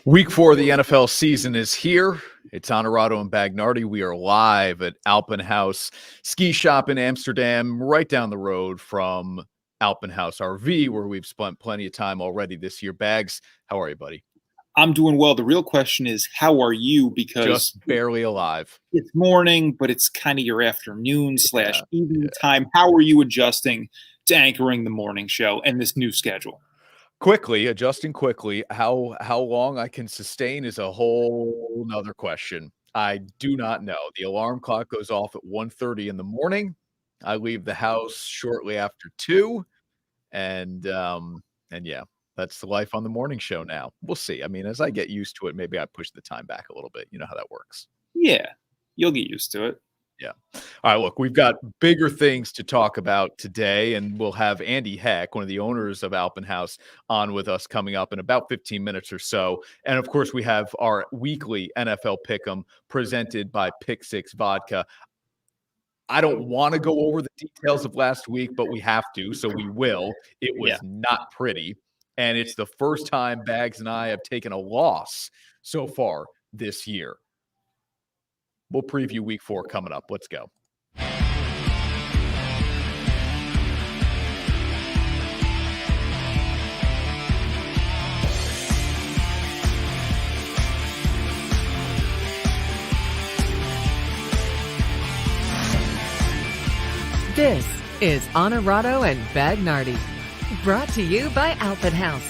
Week 4 of the NFL season is here. It's Onorato and Bagnardi. We are live at Alpin Haus ski shop in Amsterdam, right down the road from Alpin Haus RV, where we've spent plenty of time already this year. Bags, how are you, buddy? I'm doing well. The real question is, how are you? Because Just barely alive. it's morning, but it's kind of your afternoon slash evening yeah. time. How are you adjusting to anchoring the morning show and this new schedule? Adjusting quickly. How long I can sustain is a whole nother question. I do not know. The alarm clock goes off at 1:30 in the morning. I leave the house shortly after 2, and yeah, that's the life on the morning show now. We'll see. I mean, as I get used to it, maybe I push the time back a little bit. You know how that works. Yeah, you'll get used to it. Yeah. All right, look, we've got bigger things to talk about today, and we'll have Andy Heck, one of the owners of Alpin Haus, on with us coming up in about 15 minutes or so. And of course, we have our weekly NFL Pick'em presented by Pick Six Vodka. I don't want to go over the details of last week, but we have to, so we will. It was not pretty, and it's the first time Bags and I have taken a loss so far this year. We'll preview week 4 coming up. Let's go. This is Onorato and Bagnardi, brought to you by Alpin Haus.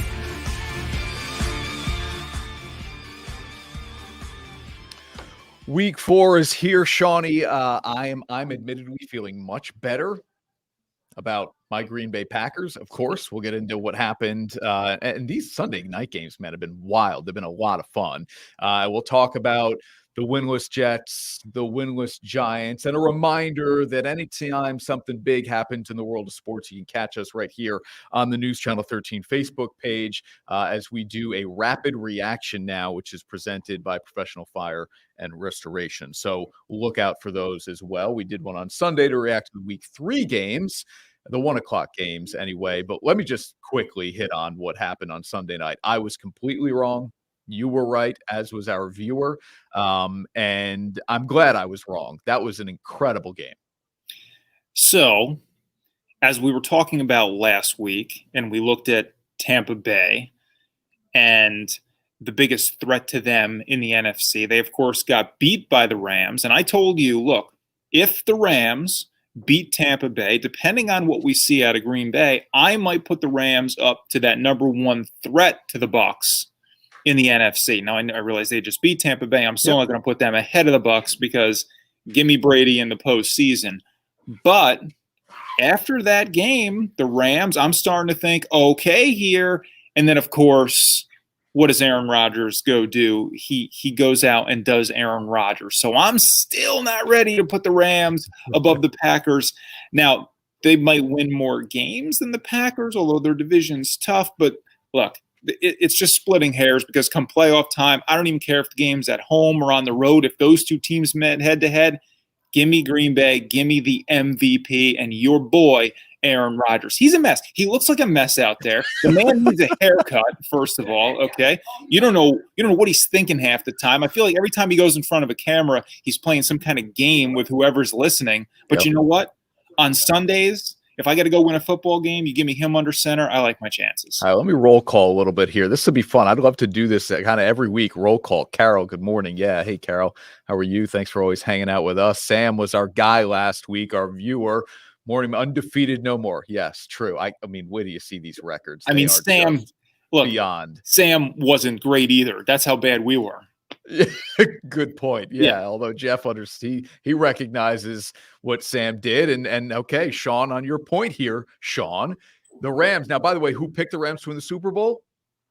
Week 4 is here, Shawnee. I'm admittedly feeling much better about my Green Bay Packers. Of course, we'll get into what happened. And these Sunday night games, man, have been wild. They've been a lot of fun. We'll talk about the winless Jets, the winless Giants, and a reminder that anytime something big happens in the world of sports, you can catch us right here on the News Channel 13 Facebook page as we do a rapid reaction now, which is presented by Professional Fire and Restoration. So look out for those as well. We did one on Sunday to react to the Week 3 games, the 1 o'clock games anyway. But let me just quickly hit on what happened on Sunday night. I was completely wrong. You were right, as was our viewer. And I'm glad I was wrong. That was an incredible game. So, as we were talking about last week, and we looked at Tampa Bay and the biggest threat to them in the NFC, they, of course, got beat by the Rams. And I told you, look, if the Rams beat Tampa Bay, depending on what we see out of Green Bay, I might put the Rams up to that number 1 threat to the Bucs in the NFC. Now, I realize they just beat Tampa Bay. I'm still not going to put them ahead of the Bucs because give me Brady in the postseason. But after that game, the Rams, I'm starting to think, okay here. And then, of course, what does Aaron Rodgers go do? He goes out and does Aaron Rodgers. So I'm still not ready to put the Rams above the Packers. Now, they might win more games than the Packers, although their division's tough. But look, it's just splitting hairs because come playoff time, I don't even care if the game's at home or on the road. If those two teams met head-to-head, give me Green Bay, give me the MVP, and your boy, Aaron Rodgers. He's a mess. He looks like a mess out there. The man needs a haircut, first of all, okay? You don't know what he's thinking half the time. I feel like every time he goes in front of a camera, he's playing some kind of game with whoever's listening. But you know what? On Sundays, if I got to go win a football game, you give me him under center, I like my chances. All right, let me roll call a little bit here. This will be fun. I'd love to do this kind of every week. Roll call. Carol, good morning. Yeah, hey, Carol. How are you? Thanks for always hanging out with us. Sam was our guy last week, our viewer. Morning, undefeated no more. Yes, true. I mean, where do you see these records? I mean, Sam, look, beyond. Sam wasn't great either. That's how bad we were. Good point. Yeah. Although Jeff he recognizes what Sam did. And okay, Sean, on your point here, Sean, the Rams. Now, by the way, who picked the Rams to win the Super Bowl?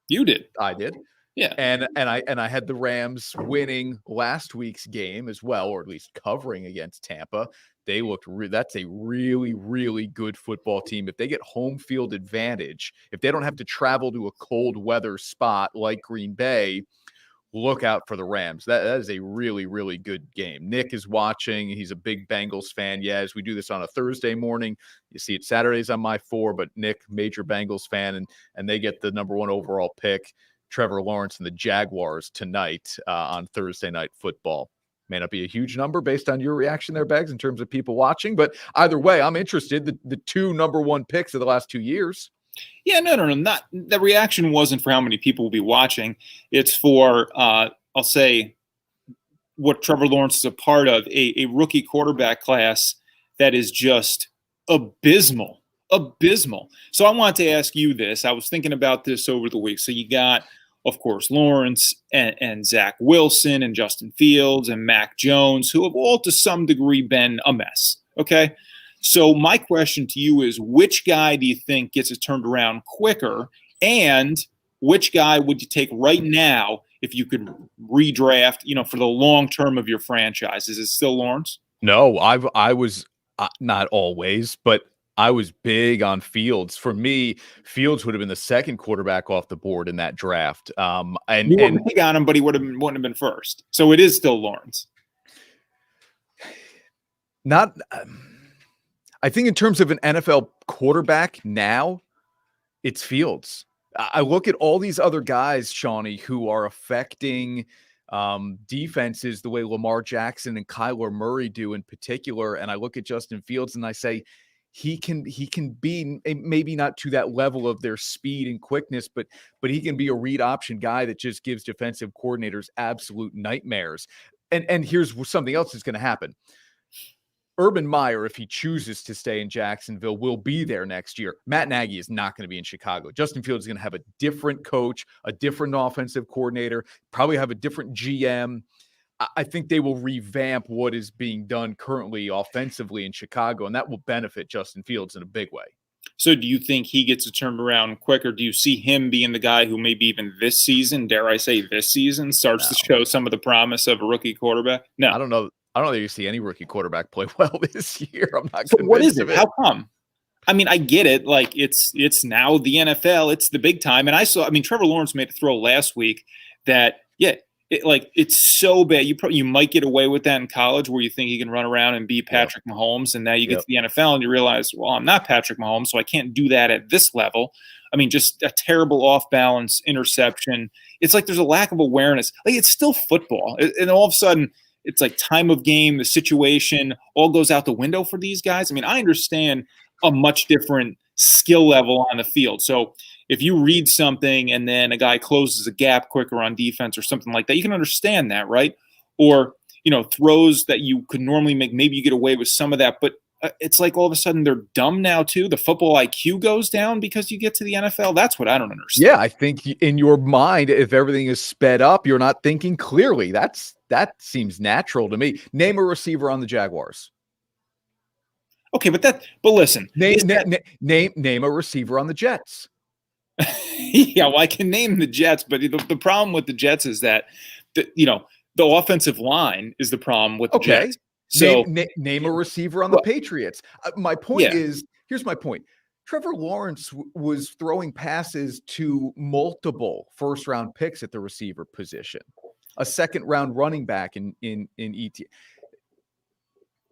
You did. I did. Yeah. And I had the Rams winning last week's game as well, or at least covering against Tampa. They looked that's a really, really good football team. If they get home field advantage, if they don't have to travel to a cold weather spot like Green Bay, look out for the Rams. That is a really, really good game. Nick is watching. He's a big Bengals fan. Yeah, as we do this on a Thursday morning, you see it Saturdays on my 4, but Nick, major Bengals fan, and they get the number 1 overall pick. Trevor Lawrence and the Jaguars tonight on Thursday Night Football. May not be a huge number based on your reaction there, Beggs, in terms of people watching, but either way, I'm interested. The two number one picks of the last 2 years. Yeah, no, not the reaction wasn't for how many people will be watching. It's for I'll say what Trevor Lawrence is a part of, a rookie quarterback class that is just abysmal. So I wanted to ask you this. I was thinking about this over the week. So you got, of course, Lawrence and Zach Wilson and Justin Fields and Mac Jones, who have all to some degree been a mess. Okay. So my question to you is, which guy do you think gets it turned around quicker? And which guy would you take right now if you could redraft, for the long term of your franchise? Is it still Lawrence? No, I was not always, but I was big on Fields. For me, Fields would have been the second quarterback off the board in that draft. And you were big on him, but he wouldn't have been first. So it is still Lawrence. I think in terms of an NFL quarterback now, it's Fields. I look at all these other guys, Shawnee, who are affecting defenses the way Lamar Jackson and Kyler Murray do in particular. And I look at Justin Fields and I say, he can be maybe not to that level of their speed and quickness, but he can be a read option guy that just gives defensive coordinators absolute nightmares. And here's something else that's going to happen. Urban Meyer, if he chooses to stay in Jacksonville, will be there next year. Matt Nagy is not going to be in Chicago. Justin Fields is going to have a different coach, a different offensive coordinator, probably have a different GM. I think they will revamp what is being done currently offensively in Chicago, and that will benefit Justin Fields in a big way. So do you think he gets it turned around quicker? Do you see him being the guy who maybe even this season, dare I say this season, starts to show some of the promise of a rookie quarterback? No. I don't know that you see any rookie quarterback play well this year. I'm not so convinced what is it? of it. How come? I mean, I get it. Like it's now the NFL. It's the big time. And Trevor Lawrence made a throw last week that, it's so bad. You might get away with that in college where you think you can run around and be Patrick Mahomes. And now you get to the NFL and you realize, well, I'm not Patrick Mahomes, so I can't do that at this level. I mean, just a terrible off-balance interception. It's like there's a lack of awareness. Like it's still football. And all of a sudden, it's like time of game, the situation all goes out the window for these guys. I mean, I understand a much different skill level on the field. So if you read something and then a guy closes a gap quicker on defense or something like that, you can understand that, right? Or, throws that you could normally make, maybe you get away with some of that, but it's like all of a sudden they're dumb now too. The football IQ goes down because you get to the NFL. That's what I don't understand. Yeah, I think in your mind, if everything is sped up, you're not thinking clearly. That seems natural to me. Name a receiver on the Jaguars. Okay, but listen. Name a receiver on the Jets. Yeah, well, I can name the Jets, but the problem with the Jets is that the offensive line is the problem with the Jets. So name a receiver on the Patriots. My point is, here's my point. Trevor Lawrence was throwing passes to multiple first-round picks at the receiver position, a second-round running back in ET.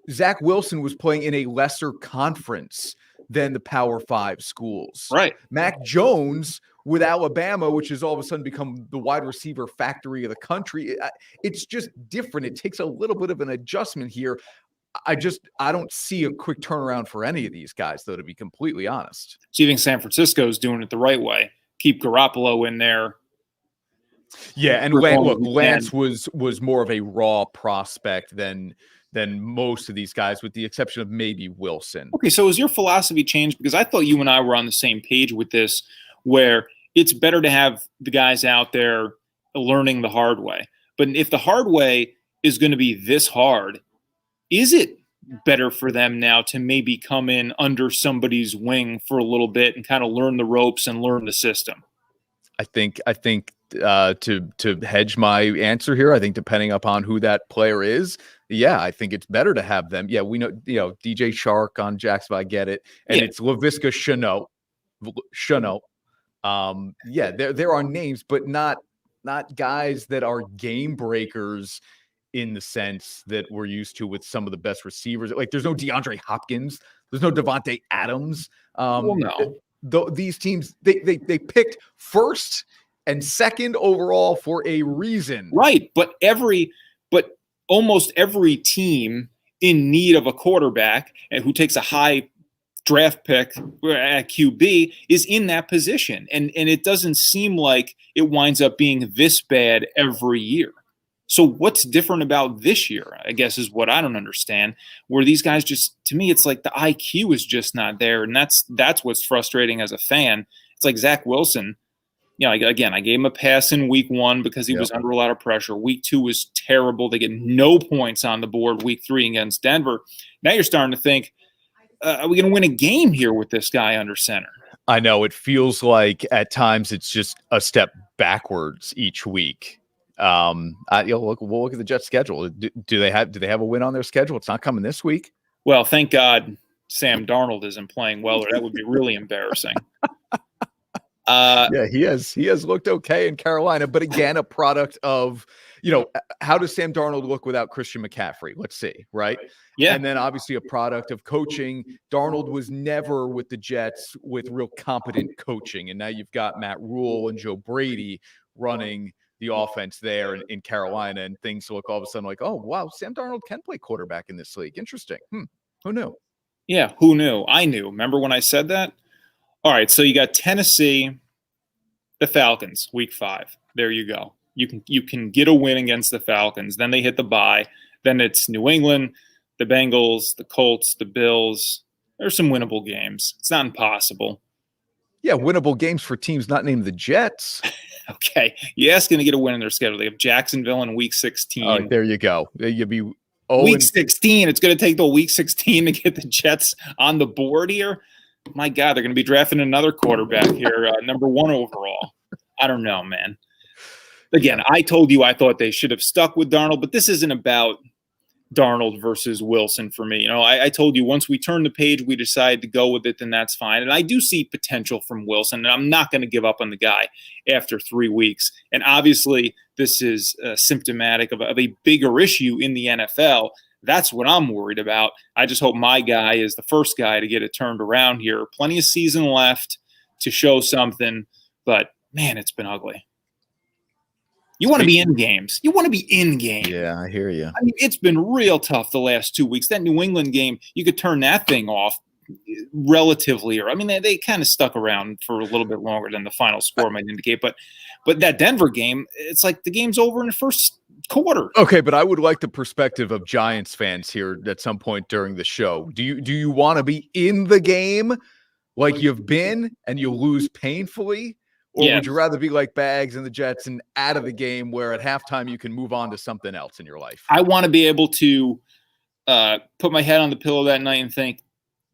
Zach Wilson was playing in a lesser conference than the Power 5 schools. Right. Mac Jones with Alabama, which has all of a sudden become the wide receiver factory of the country. It's just different. It takes a little bit of an adjustment here. I don't see a quick turnaround for any of these guys, though, to be completely honest. So you think San Francisco is doing it the right way? Keep Garoppolo in there. Yeah, and Lance was more of a raw prospect than most of these guys, with the exception of maybe Wilson. Okay, so has your philosophy changed? Because I thought you and I were on the same page with this, where it's better to have the guys out there learning the hard way. But if the hard way is going to be this hard, is it better for them now to maybe come in under somebody's wing for a little bit and kind of learn the ropes and learn the system? I think to hedge my answer here, I think depending upon who that player is, I think it's better to have them. Yeah, we know, DJ Shark on Jacksonville, I get it. And it's Laviska Shenault. There are names, but not guys that are game breakers in the sense that we're used to with some of the best receivers. Like there's no DeAndre Hopkins, there's no Devontae Adams. No. These teams, they picked first and second overall for a reason. Right, but almost every team in need of a quarterback and who takes a high draft pick at QB is in that position. And it doesn't seem like it winds up being this bad every year. So what's different about this year, I guess, is what I don't understand, where these guys just, to me, it's like the IQ is just not there. And that's what's frustrating as a fan. It's like Zach Wilson. Again, I gave him a pass in week 1 because he was under a lot of pressure. Week 2 was terrible. They get no points on the board. Week 3 against Denver. Now you're starting to think, are we going to win a game here with this guy under center? I know it feels like at times it's just a step backwards each week. We'll look at the Jets' schedule. Do they have a win on their schedule? It's not coming this week. Well, thank God Sam Darnold isn't playing well, or that would be really embarrassing. He has looked okay in Carolina, but again, a product of, how does Sam Darnold look without Christian McCaffrey? Let's see, right? Yeah. And then obviously a product of coaching. Darnold was never with the Jets with real competent coaching. And now you've got Matt Rule and Joe Brady running the offense there in Carolina, and things look all of a sudden like, oh, wow, Sam Darnold can play quarterback in this league. Interesting. Who knew? Yeah, who knew? I knew. Remember when I said that? All right, so you got Tennessee, the Falcons, week 5. There you go. You can get a win against the Falcons. Then they hit the bye. Then it's New England, the Bengals, the Colts, the Bills. There's some winnable games. It's not impossible. Yeah, winnable games for teams not named the Jets. Okay. Yes, going to get a win in their schedule. They have Jacksonville in week 16. There you go. You'll be week 16. It's going to take the week 16 to get the Jets on the board here. My God, they're going to be drafting another quarterback here, number 1 overall. I don't know, man. Again, I told you I thought they should have stuck with Darnold, but this isn't about Darnold versus Wilson for me. I told you once we turn the page, we decide to go with it, then that's fine. And I do see potential from Wilson, and I'm not going to give up on the guy after 3 weeks. And obviously, this is symptomatic of a bigger issue in the NFL. That's what I'm worried about. I just hope my guy is the first guy to get it turned around here. Plenty of season left to show something, but man, it's been ugly. You want to be in games. You want to be in games. Yeah, I hear you. I mean, it's been real tough the last 2 weeks. That New England game, you could turn that thing off relatively. Or I mean, they kind of stuck around for a little bit longer than the final score might indicate. But that Denver game, it's like the game's over in the first quarter. Okay, but I would like the perspective of Giants fans here at some point during the show. Do you want to be in the game like you've been and you lose painfully? Or would you rather be like Bags and the Jets and out of the game where at halftime you can move on to something else in your life? I want to be able to put my head on the pillow that night and think,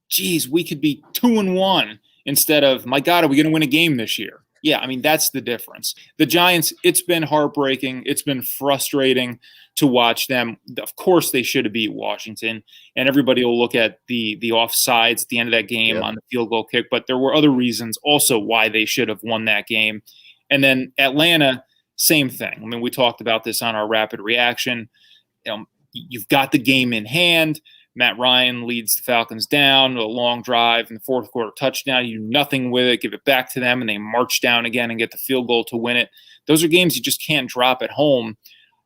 geez, we could be 2-1 instead of, my God, are we going to win a game this year? Yeah, I mean, that's the difference. The Giants, it's been heartbreaking. It's been frustrating to watch them. Of course, they should have beat Washington, and everybody will look at the offsides at the end of that game on the field goal kick, but there were other reasons also why they should have won that game. And then Atlanta, same thing. I mean, we talked about this on our rapid reaction. You've got the game in hand. Matt Ryan leads the Falcons down, a long drive in the fourth quarter touchdown. You do nothing with it, give it back to them, and they march down again and get the field goal to win it. Those are games you just can't drop at home.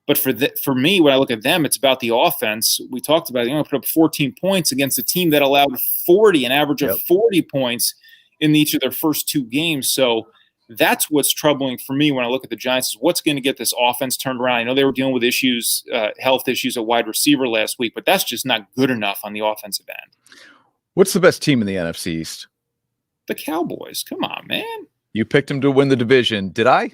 But for me, when I look at them, it's about the offense. We talked about put up 14 points against a team that allowed an average of 40 points in each of their first 2 games. So that's what's troubling for me when I look at the Giants is what's going to get this offense turned around. I know they were dealing with issues, health issues at wide receiver last week, but that's just not good enough on the offensive end. What's the best team in the NFC East? The Cowboys. Come on, man. You picked them to win the division. Did I?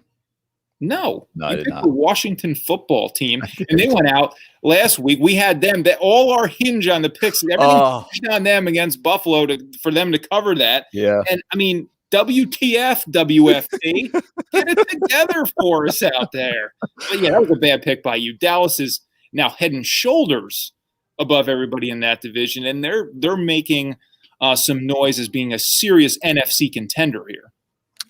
No, I did not. The Washington football team, and they went out last week. We had them. All our hinge on the picks. Everything hinged on them against Buffalo for them to cover that. Yeah. And, I mean, WTF, WFT, get it together for us out there. But, yeah, that was a bad pick by you. Dallas is now head and shoulders above everybody in that division, and they're making some noise as being a serious NFC contender here.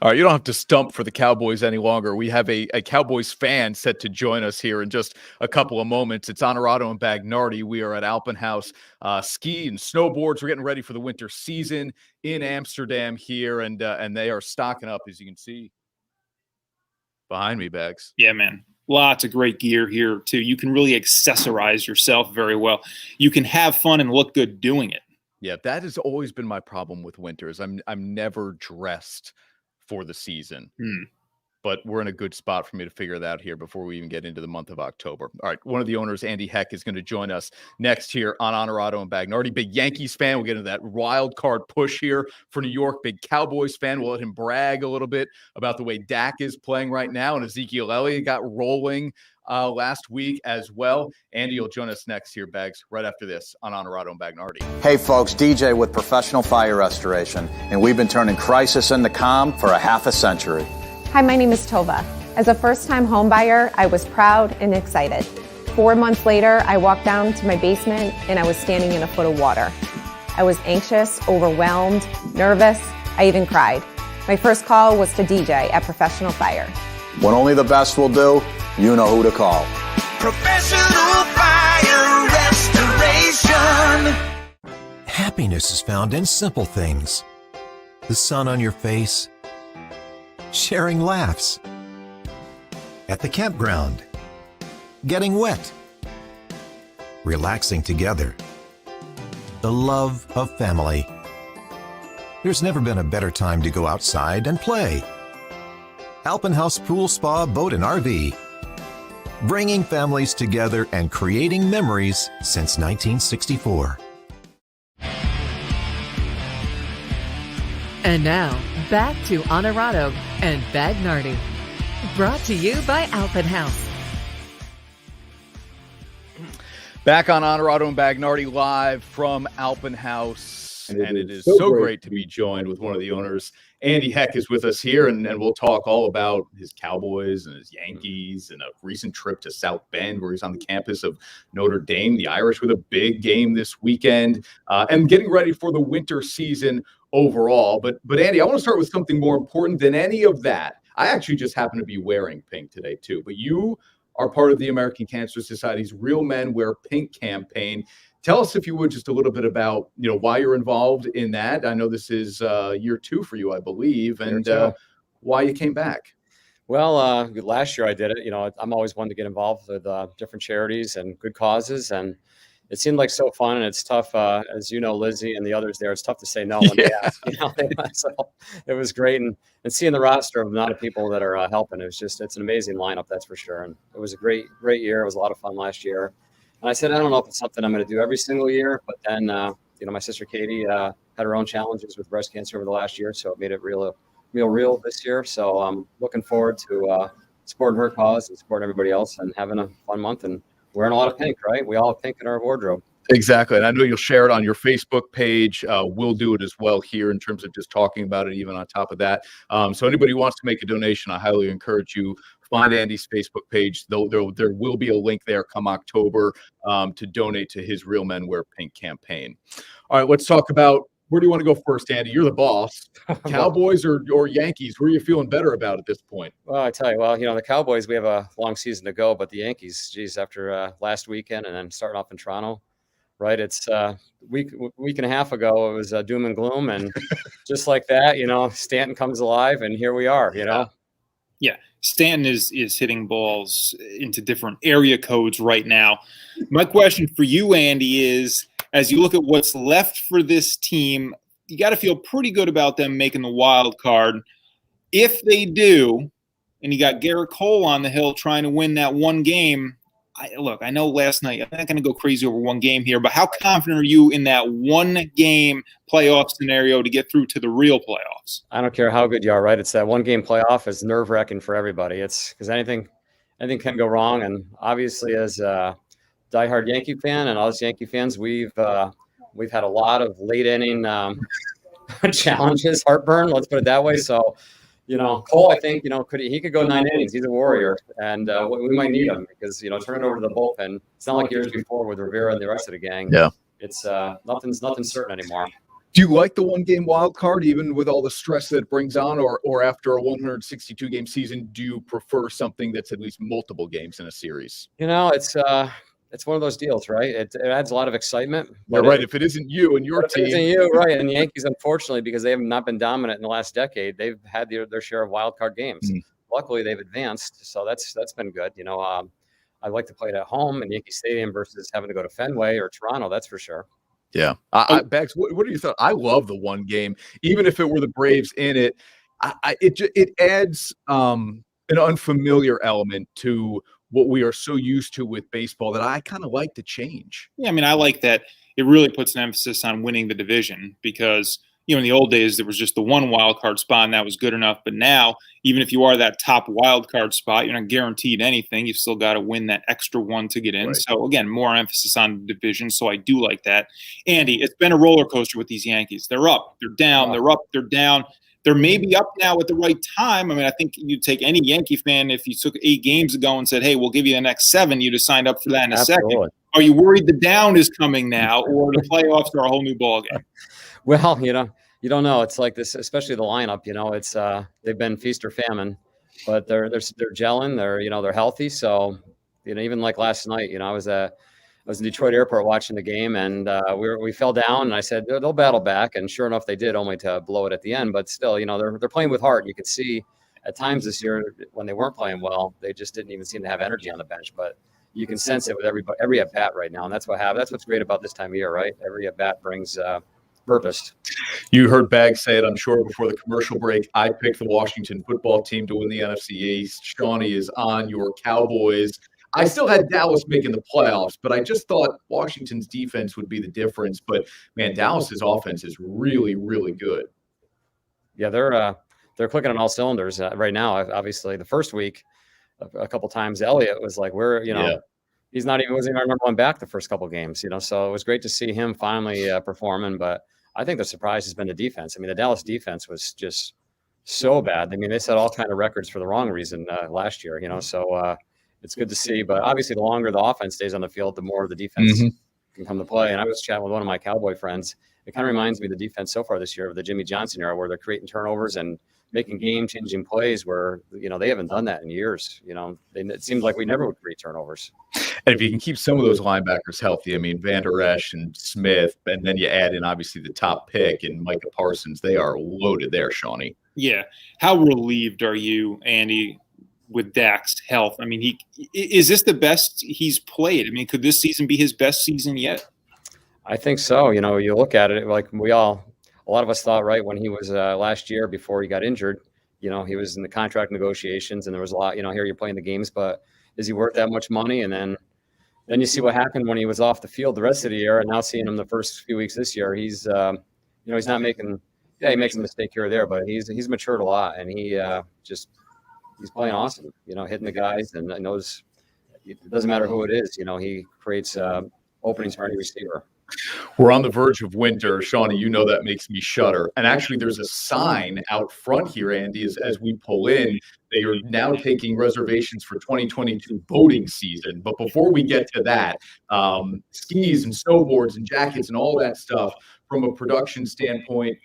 All right, you don't have to stump for the Cowboys any longer. We have a Cowboys fan set to join us here in just a couple of moments. It's Onorato and Bagnardi. We are at Alpin Haus ski and snowboards. We're getting ready for the winter season in Amsterdam here, and they are stocking up, as you can see. behind me, Bags. Yeah, man. Lots of great gear here, too. You can really accessorize yourself very well. You can have fun and look good doing it. Yeah, that has always been my problem with winters. I'm never dressed for the season. But we're in a good spot for me to figure that out here before we even get into the month of October. All right, one of the owners, Andy Heck, is going to join us next here on Onorato and Bagnardi. Big Yankees fan. We'll get into that wild card push here for New York. Big Cowboys fan. We'll let him brag a little bit about the way Dak is playing right now, and Ezekiel Elliott got rolling last week as well. Andy will join us next here, Bags, right after this on Onorato and Bagnardi. Hey folks, DJ with Professional Fire Restoration, and we've been turning crisis into calm for a half a century. Hi, my name is Tova. As a first-time home buyer, I was proud and excited. 4 months later, I walked down to my basement and I was standing in a foot of water. I was anxious, overwhelmed, nervous. I even cried. My first call was to DJ at Professional Fire. When only the best will do, you know who to call. Professional Fire Restoration. Happiness is found in simple things. The sun on your face, sharing laughs, at the campground, getting wet, relaxing together, the love of family. There's never been a better time to go outside and play. Alpin Haus Pool Spa Boat and RV, bringing families together and creating memories since 1964. And now, back to Onorato and Bagnardi. Brought to you by Alpin Haus. Back on Onorato and Bagnardi live from Alpin Haus. And it is so great to be joined with one of the owners. Andy Heck is with us here, and we'll talk all about his Cowboys and his Yankees and a recent trip to South Bend where he's on the campus of Notre Dame, the Irish with a big game this weekend, and getting ready for the winter season overall. But Andy, I want to start with something more important than any of that. I actually just happen to be wearing pink today too, but you are part of the American Cancer Society's Real Men Wear Pink campaign. Tell us, if you would, just a little bit about, why you're involved in that. I know this is year 2 for you, I believe, and why you came back. Well, last year I did it. I'm always one to get involved with different charities and good causes, and it seemed like so fun. And it's tough, as you know, Lizzie and the others there. It's tough to say no when they ask. So it was great, and seeing the roster of the amount of people that are helping. It's an amazing lineup, that's for sure. And it was a great year. It was a lot of fun last year. And I said, I don't know if it's something I'm going to do every single year, but then, my sister Katie had her own challenges with breast cancer over the last year, so it made it real this year. So I'm looking forward to supporting her cause and supporting everybody else and having a fun month and wearing a lot of pink, right? We all have pink in our wardrobe. Exactly. And I know you'll share it on your Facebook page. We'll do it as well here in terms of just talking about it, even on top of that. So anybody who wants to make a donation, I highly encourage you. Find Andy's Facebook page. There will be a link there come October to donate to his Real Men Wear Pink campaign. All right, let's talk about, where do you want to go first, Andy? You're the boss. Cowboys or Yankees? Who are you feeling better about at this point? Well, I tell you, the Cowboys, we have a long season to go, but the Yankees, geez, after last weekend and then starting off in Toronto, right? It's week and a half ago, it was doom and gloom, and just like that, Stanton comes alive, and here we are, Yeah, Stanton is hitting balls into different area codes right now. My question for you, Andy, is as you look at what's left for this team, you got to feel pretty good about them making the wild card. If they do, and you got Garrett Cole on the hill trying to win that one game, I know last night, I'm not going to go crazy over one game here, but how confident are you in that one game playoff scenario to get through to the real playoffs? I don't care how good you are, right? It's that one game playoff is nerve wracking for everybody. It's because anything can go wrong. And obviously, as a diehard Yankee fan and all us Yankee fans, we've had a lot of late inning challenges, heartburn. Let's put it that way. So. Cole, I think, he could go 9 innings. He's a warrior, and we might need him because, turn it over to the bullpen. It's not like years before with Rivera and the rest of the gang. Yeah. It's nothing's certain anymore. Do you like the one-game wild card, even with all the stress that it brings on, or after a 162-game season, do you prefer something that's at least multiple games in a series? It's one of those deals, right? It adds a lot of excitement. Yeah, right. If it isn't you and your team. If it isn't you, right. And the Yankees, unfortunately, because they have not been dominant in the last decade, they've had their share of wild card games. Mm-hmm. luckily they've advanced, so that's been good. I like to play it at home in Yankee Stadium versus having to go to Fenway or Toronto. That's for sure. Yeah. Bags, what are your thoughts? I love the one game, even if it were the Braves in it. It adds an unfamiliar element to what we are so used to with baseball that I kind of like to change. Yeah, I mean, I like that it really puts an emphasis on winning the division because, in the old days, there was just the one wild card spot and that was good enough. But now, even if you are that top wild card spot, you're not guaranteed anything. You've still got to win that extra one to get in. Right. So, again, more emphasis on the division. So I do like that. Andy, it's been a roller coaster with these Yankees. They're up, they're down, they're up, they're down. They're maybe up now at the right time. I mean, I think you'd take any Yankee fan if you took 8 games ago and said, hey, we'll give you the next 7, you'd have signed up for that in a second. Are you worried the down is coming now or the playoffs are a whole new ballgame? Well, you don't know. It's like this, especially the lineup, it's they've been feast or famine, but they're gelling, they're healthy. So, even like last night, I was in Detroit Airport watching the game, and we fell down, and I said they'll battle back, and sure enough they did, only to blow it at the end. But still, they're playing with heart. You could see at times this year when they weren't playing well, they just didn't even seem to have energy on the bench. But you can sense it with every at bat right now, and that's what's great about this time of year, right? Every at bat brings purpose. You heard Bags say it, I'm sure, before the commercial break. I picked the Washington football team to win the NFC East. Shawnee is on your Cowboys. I still had Dallas making the playoffs, but I just thought Washington's defense would be the difference. But, man, Dallas's offense is really, really good. Yeah, they're clicking on all cylinders right now. Obviously, the first week, a couple times, Elliott was like, he's wasn't even our number one back the first couple games, so it was great to see him finally performing. But I think the surprise has been the defense. I mean, the Dallas defense was just so bad. I mean, they set all kind of records for the wrong reason last year, so it's good to see. But obviously, the longer the offense stays on the field, the more the defense can come to play. And I was chatting with one of my Cowboy friends. It kind of reminds me of the defense so far this year of the Jimmy Johnson era, where they're creating turnovers and making game-changing plays where, they haven't done that in years. It seems like we never would create turnovers. And if you can keep some of those linebackers healthy, I mean, Van Der Esch and Smith, and then you add in, obviously, the top pick and Micah Parsons, they are loaded there, Shawnee. Yeah. How relieved are you, Andy, with Dak's health? I mean, is this the best he's played? I mean, could this season be his best season yet? I think so. You look at it like a lot of us thought, right, when he was last year before he got injured, he was in the contract negotiations and there was a lot, here you're playing the games, but is he worth that much money? And then you see what happened when he was off the field the rest of the year, and now seeing him the first few weeks this year, he's not making, he makes a mistake here or there, but he's matured a lot, and he's playing awesome, hitting the guys, and knows it doesn't matter who it is, he creates openings for any receiver. We're on the verge of winter. Shawnee, that makes me shudder. And actually, there's a sign out front here, Andy, as we pull in. They are now taking reservations for 2022 boating season. But before we get to that, skis and snowboards and jackets and all that stuff, from a production standpoint,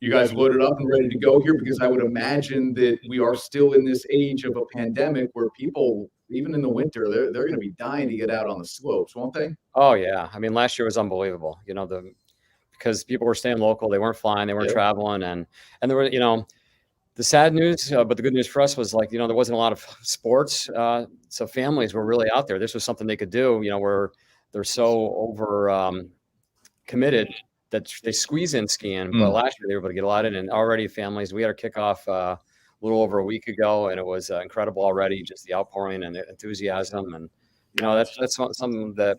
you guys loaded up and ready to go here? Because I would imagine that we are still in this age of a pandemic where people, even in the winter, they're going to be dying to get out on the slopes, won't they? Oh, yeah. I mean, last year was unbelievable, because people were staying local. They weren't flying. They weren't traveling. And there were, the sad news, but the good news for us was there wasn't a lot of sports. So families were really out there. This was something they could do, where they're so over committed that they squeeze in skiing. But last year they were able to get a lot in, and already families, we had our kickoff a little over a week ago, and it was incredible already, just the outpouring and the enthusiasm. And, that's something that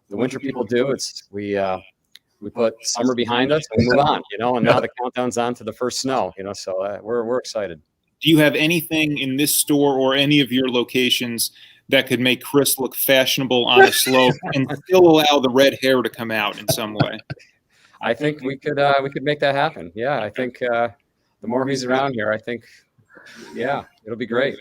the winter people do. It's we put summer behind us and move on, and now the countdown's on to the first snow, so we're excited. Do you have anything in this store or any of your locations that could make Chris look fashionable on a slope and still allow the red hair to come out in some way? I think we could make that happen. Yeah, I think the more he's around here, I think, it'll be great.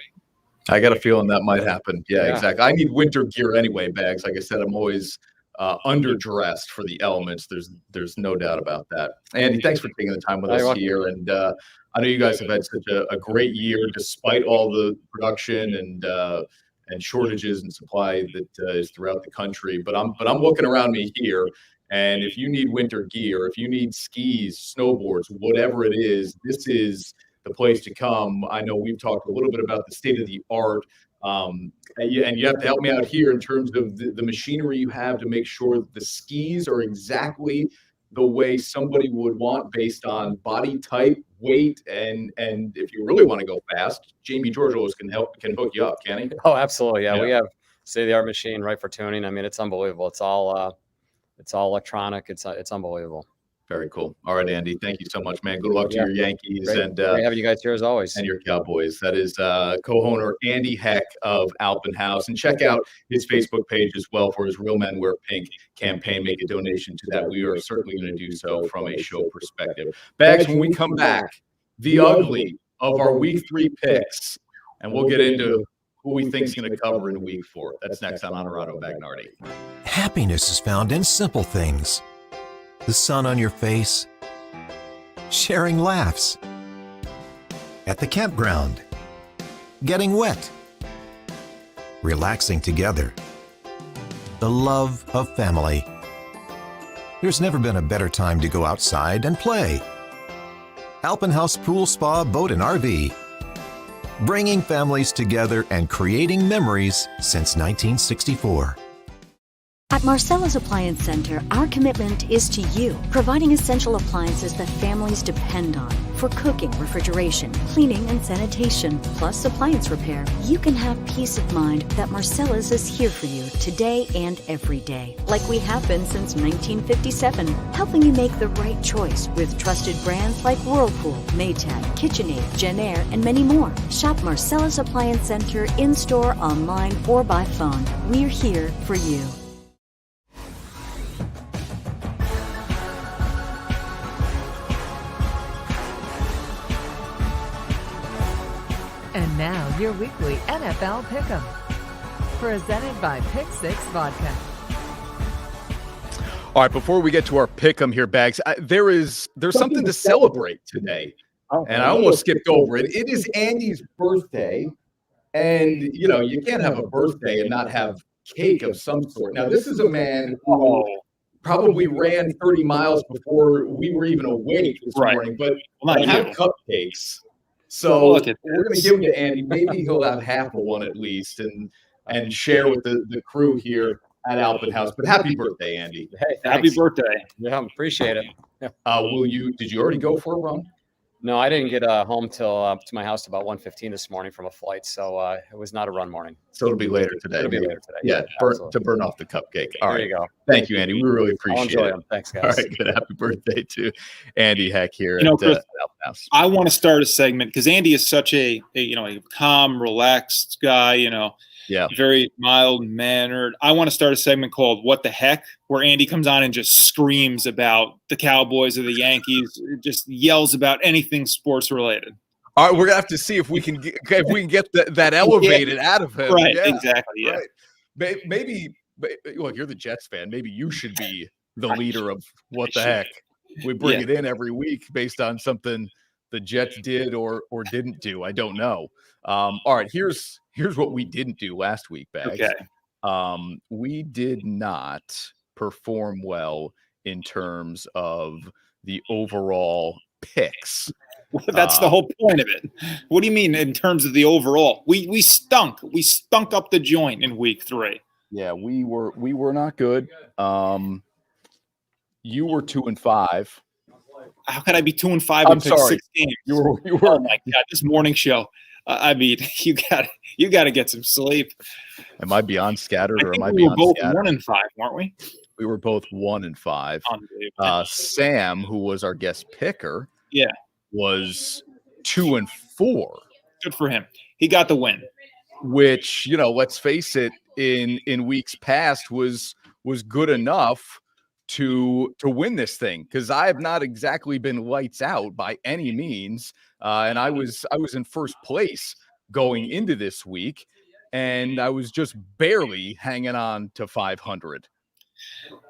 I got a feeling that might happen. Yeah, exactly. I need winter gear anyway, Bags. Like I said, I'm always underdressed for the elements. There's no doubt about that. Andy, thanks for taking the time with us here. And I know you guys have had such a great year despite all the production and shortages and supply that is throughout the country. But I'm looking around me here. And if you need winter gear, if you need skis, snowboards, whatever it is, this is the place to come. I know we've talked a little bit about the state of the art. And you have to help me out here in terms of the machinery you have to make sure the skis are exactly the way somebody would want based on body type, weight, and if you really want to go fast, Jamie Georgios can hook you up, can he? Oh, absolutely. Yeah. We have state-of-the-art machine right for tuning. I mean, it's unbelievable. It's all electronic. It's unbelievable. Very cool. All right, Andy, thank you so much, man. Good luck to your Yankees. Great. And Great having you guys here as always. And your Cowboys. That is co-owner Andy Heck of Alpin Haus. And check out his Facebook page as well for his Real Men Wear Pink campaign. Make a donation to that. We are certainly going to do so from a show perspective. Bags, when we come back, the ugly of our Week 3 picks, and we'll get into who we think is going to cover in Week 4. That's next on Onorato Bagnardi. Happiness is found in simple things. The sun on your face, sharing laughs, at the campground, getting wet, relaxing together, the love of family. There's never been a better time to go outside and play. Alpin Haus Pool Spa Boat and RV, bringing families together and creating memories since 1964. At Marcella's Appliance Center, our commitment is to you, providing essential appliances that families depend on for cooking, refrigeration, cleaning, and sanitation, plus appliance repair. You can have peace of mind that Marcella's is here for you today and every day, like we have been since 1957, helping you make the right choice with trusted brands like Whirlpool, Maytag, KitchenAid, Genair, and many more. Shop Marcella's Appliance Center in-store, online, or by phone. We're here for you. And now, your weekly NFL Pick'em. Presented by Pick Six Vodka. All right, before we get to our Pick'em here, Bags, there's something to celebrate today. And I almost skipped over it. It is Andy's birthday. And, you know, you can't have a birthday and not have cake of some sort. Now, this is a man who probably ran 30 miles before we were even awake this morning, but I have cupcakes. So we're going to give them to Andy. Maybe he'll have half of one at least and share with the crew here at Alpin Haus. But happy birthday, Andy. Hey, Happy birthday. Yeah, appreciate it. Did you already go for a run? No, I didn't get home till to my house about 1:15 this morning from a flight, so it was not a run morning. So it'll be later today. It'll be later today. Yeah, to burn off the cupcake. All right. There you go. Thank you, Andy. We really appreciate it. Thanks, guys. All right, good. Happy birthday to Andy Heck here Chris, at Alpin Haus. I want to start a segment because Andy is such a calm, relaxed guy, very mild mannered. I want to start a segment called What the Heck, where Andy comes on and just screams about the Cowboys or the Yankees, just yells about anything sports related. All right, we're gonna have to see if we can get that elevated out of him. Right, exactly. Yeah, right. Maybe look, you're the Jets fan. Maybe you should be the leader of What the Heck. We bring it in every week based on something the Jets did or didn't do. I don't know. All right, here's what we didn't do last week, Bags. Okay. We did not perform well in terms of the overall picks. That's the whole point of it. What do you mean in terms of the overall? We stunk. We stunk up the joint in week 3. Yeah, we were not good. You were 2-5. How could I be 2-5? I'm sorry. 6 games? You were. Oh my God! This morning show. I mean, you got to get some sleep. Am I beyond scattered, or am I we beyond were both scattered? 1-5, weren't we? We were both 1-5. Sam, who was our guest picker, was 2-4. Good for him. He got the win. Which, let's face it, in weeks past was good enough to win this thing, because I have not exactly been lights out by any means, and I was in first place going into this week, and I was just barely hanging on to 500.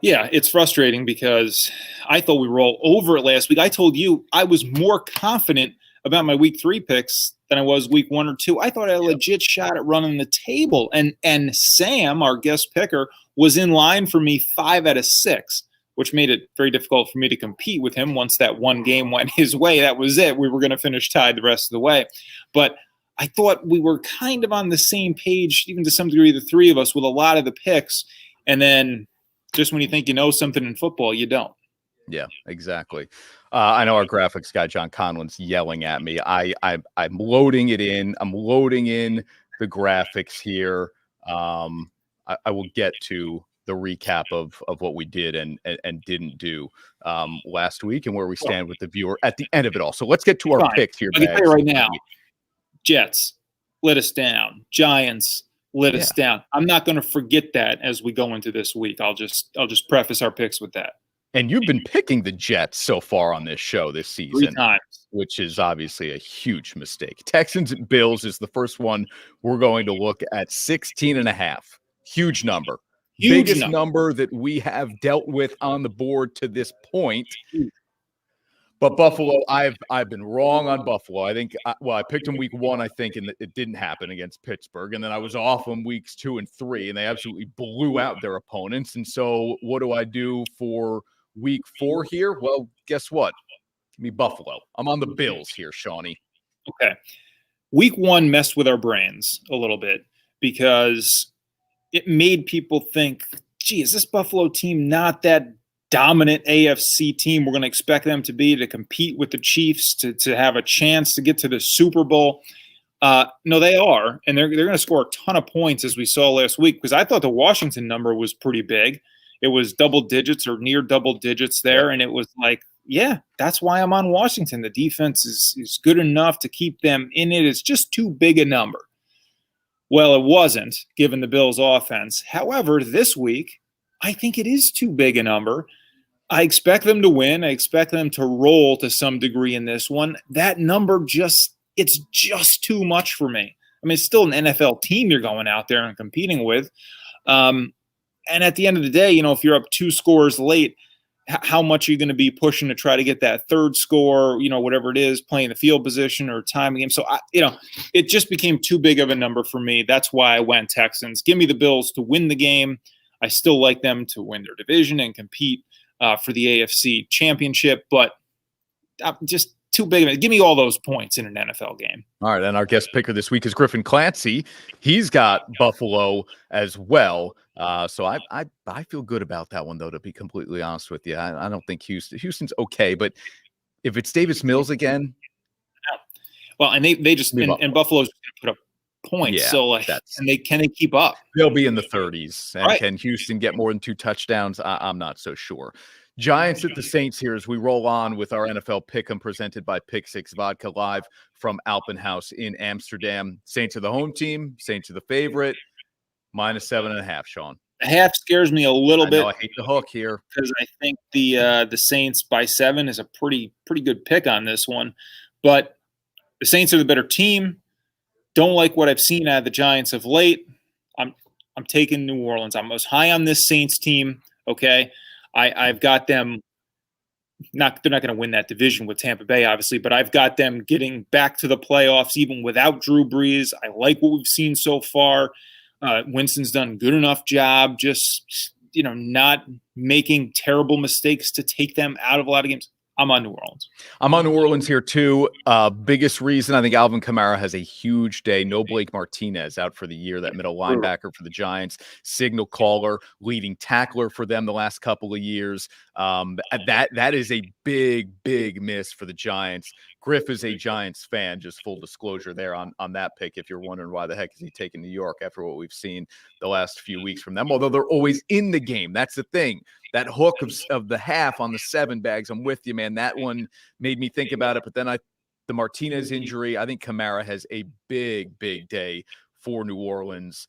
Yeah, it's frustrating because I thought we were all over it last week. I told you I was more confident about my week 3 picks than I was week 1 or 2. I thought I had a legit shot at running the table, and Sam, our guest picker, was in line for me 5 out of 6. which made it very difficult for me to compete with him. Once that one game went his way, that was it. We were going to finish tied the rest of the way. But I thought we were kind of on the same page, even to some degree, the three of us, with a lot of the picks. And then just when you think you know something in football, you don't. Yeah, exactly. I know our graphics guy, John Conlon's yelling at me. I'm loading it in. I'm loading in the graphics here. I will get to the recap of what we did and didn't do last week and where we stand with the viewer at the end of it all. So let's get to our picks here. I can tell you right now, Jets let us down. Giants let us down. I'm not going to forget that as we go into this week. I'll just preface our picks with that. And you've been picking the Jets so far on this show this season, 3 times, which is obviously a huge mistake. Texans and Bills is the first one we're going to look at. 16.5. Huge number. Biggest number that we have dealt with on the board to this point. But Buffalo, I've been wrong on Buffalo. I think, I picked them week 1, I think, and it didn't happen against Pittsburgh. And then I was off them weeks 2 and 3, and they absolutely blew out their opponents. And so what do I do for week 4 here? Well, guess what? Give me Buffalo. I'm on the Bills here, Shawnee. Okay. Week 1 messed with our brains a little bit because it made people think, gee, is this Buffalo team not that dominant AFC team we're going to expect them to be, to compete with the Chiefs, to have a chance to get to the Super Bowl? No, they are, and they're going to score a ton of points, as we saw last week, because I thought the Washington number was pretty big. It was double digits or near double digits there, and it was like, yeah, that's why I'm on Washington. The defense is good enough to keep them in it. It's just too big a number. Well, it wasn't, given the Bills' offense. However, this week, I think it is too big a number. I expect them to win. I expect them to roll to some degree in this one. That number it's just too much for me. I mean, it's still an NFL team you're going out there and competing with. And at the end of the day, if you're up 2 scores late, how much are you going to be pushing to try to get that third score, whatever it is, playing the field position or time the game. So, it just became too big of a number for me. That's why I went Texans. Give me the Bills to win the game. I still like them to win their division and compete for the AFC championship, but just too big of it. Give me all those points in an NFL game. All right, and our guest picker this week is Griffin Clancy. He's got Buffalo as well. So I feel good about that one, though, to be completely honest with you. I don't think Houston's okay, but if it's Davis Mills again. Well, and they just and Buffalo's going to put up points. So can they keep up? They'll be in the 30s. And right. Can Houston get more than 2 touchdowns? I'm not so sure. Giants at the Saints here as we roll on with our NFL Pick'em presented by Pick Six Vodka live from Alpin Haus in Amsterdam. Saints are the home team. Saints are the favorite. -7.5, Sean. The half scares me a little bit. I hate the hook here because I think the Saints by 7 is a pretty good pick on this one. But the Saints are the better team. Don't like what I've seen out of the Giants of late. I'm taking New Orleans. I'm most high on this Saints team. Okay. I've got them they're not going to win that division with Tampa Bay, obviously, but I've got them getting back to the playoffs even without Drew Brees. I like what we've seen so far. Winston's done a good enough job just, not making terrible mistakes to take them out of a lot of games. I'm on New Orleans. I'm on New Orleans here, too. Biggest reason, I think Alvin Kamara has a huge day. No Blake Martinez out for the year, that middle linebacker for the Giants, signal caller, leading tackler for them the last couple of years. That is a big miss for the Giants. Griff is a Giants fan, just full disclosure there on that pick, if you're wondering why the heck is he taking New York after what we've seen the last few weeks from them, although they're always in the game. That's the thing. That hook of the half on the 7 bags, I'm with you, man. That one made me think about it, but then the Martinez injury, I think Kamara has a big day for New Orleans.